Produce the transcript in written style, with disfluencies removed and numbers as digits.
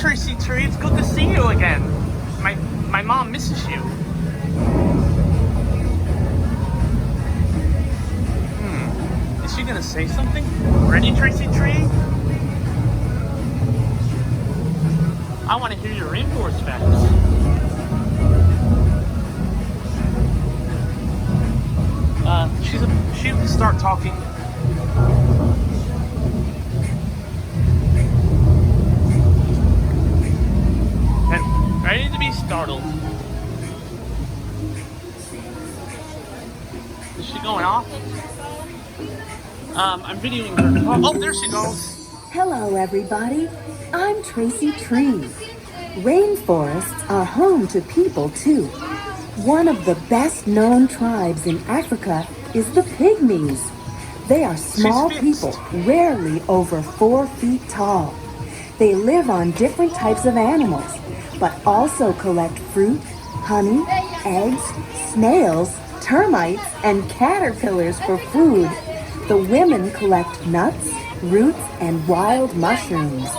Tracy Tree. It's good to see you again. My mom misses you. Is she gonna say something? Ready, Tracy Tree? I want to hear your rainforest facts. She'll start talking. And ready to be startled. Is she going off? I'm videoing her. Oh, there she goes. Hello, everybody. I'm Tracy Tree. Rainforests are home to people, too. One of the best-known tribes in Africa is the Pygmies. They are small people, rarely over 4 feet tall. They live on different types of animals, but also collect fruit, honey, eggs, snails, termites, and caterpillars for food. The women collect nuts, roots, and wild mushrooms.